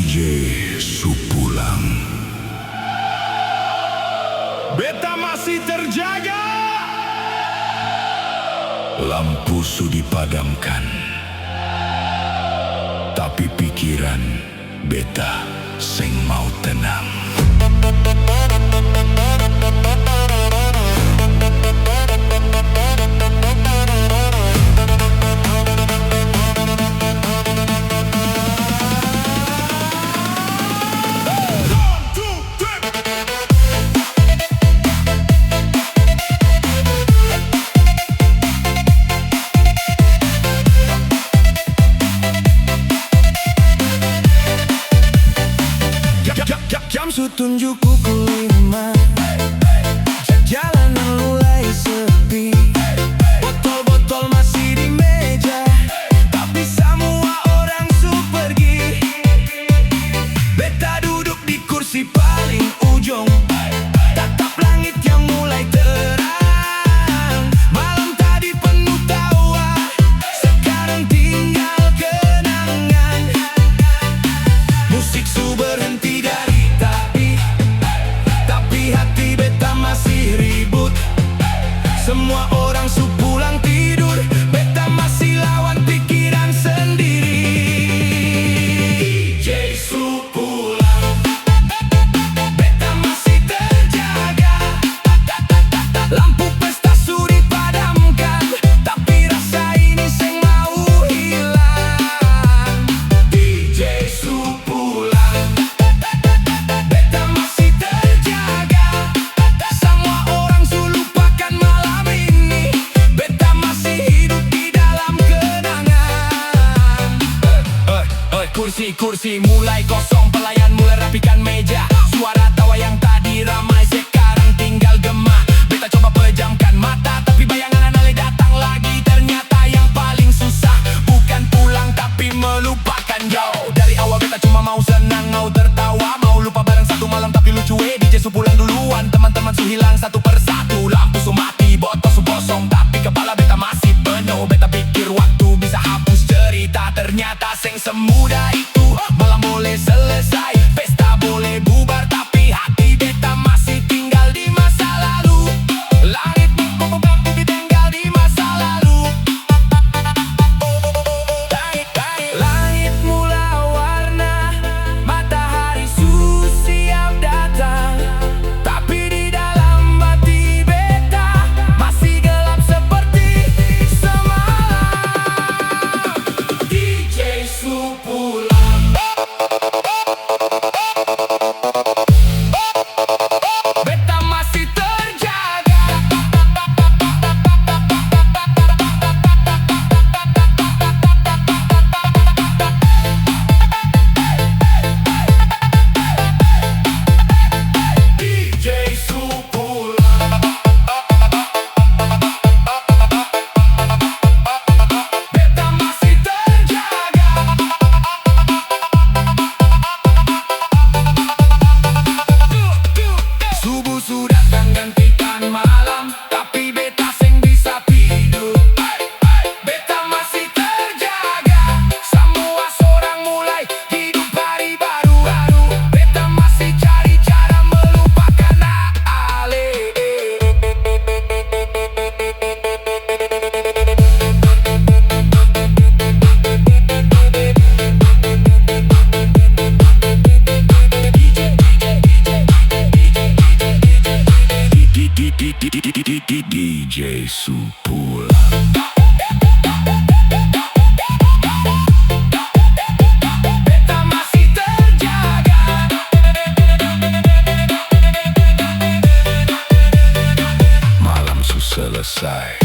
DJ Supulang. Beta masih terjaga. Lampu sudah dipadamkan, tapi pikiran beta sing mau tenang. Jam tunjuk pukul 5, jalanan mulai sepi. Botol-botol masih di meja, tapi semua orang sudah pergi. Beta duduk di kursi paling ujung, tatap langit yang mulai terang. Malam tadi penuh tawa, sekarang tinggal kenangan. Musik su berhenti dari hati beta masih ribut. Semua orang su pulang tidur, beta masih lawan pikiran sendiri. DJ su pulang, beta masih terjaga. Lampu pesta su dipadamkan, tapi rasa ini seng mau hilang. DJ su pulang, beta masih terjaga. Semua orang su lupakan malam ini, beta masih hidup di dalam kenangan. Kursi mulai kosong, pelayan mulai rapikan meja. Suara tawa yang tadi ramai sekarang tinggal gema. Beta coba pejamkan mata, tapi bayangan aneh datang lagi. Ternyata yang paling susah bukan pulang tapi melupakan. Yo, dari awal beta cuma mau senang, mau tertawa, mau lupa bareng satu malam. Tapi lucu DJ su pulang duluan, teman-teman su hilang satu persatu. Lampu su mati, botol su kosong, tapi kepala beta masih penuh. Beta pikir waktu bisa hapus cerita, ternyata seng semudah itu. Malam boleh selesai, pesta boleh bubar, tapi hati beta masih tinggal di masa lalu. Langit tinggal di masa lalu. Langit mulai warna, matahari su siap datang, tapi di dalam hati beta masih gelap seperti semalam. DJ su pulang, beta masih terjaga. DJ su pulang, beta masih terjaga. Subuh sudah datang gantikan malam, tapi beta seng bisa tidur. Beta masih terjaga. Semua orang mulai hidup hari baru. Beta masih cari cara melupakan Ale. DJ Supulang. Beta masih terjaga. Malam su selesai,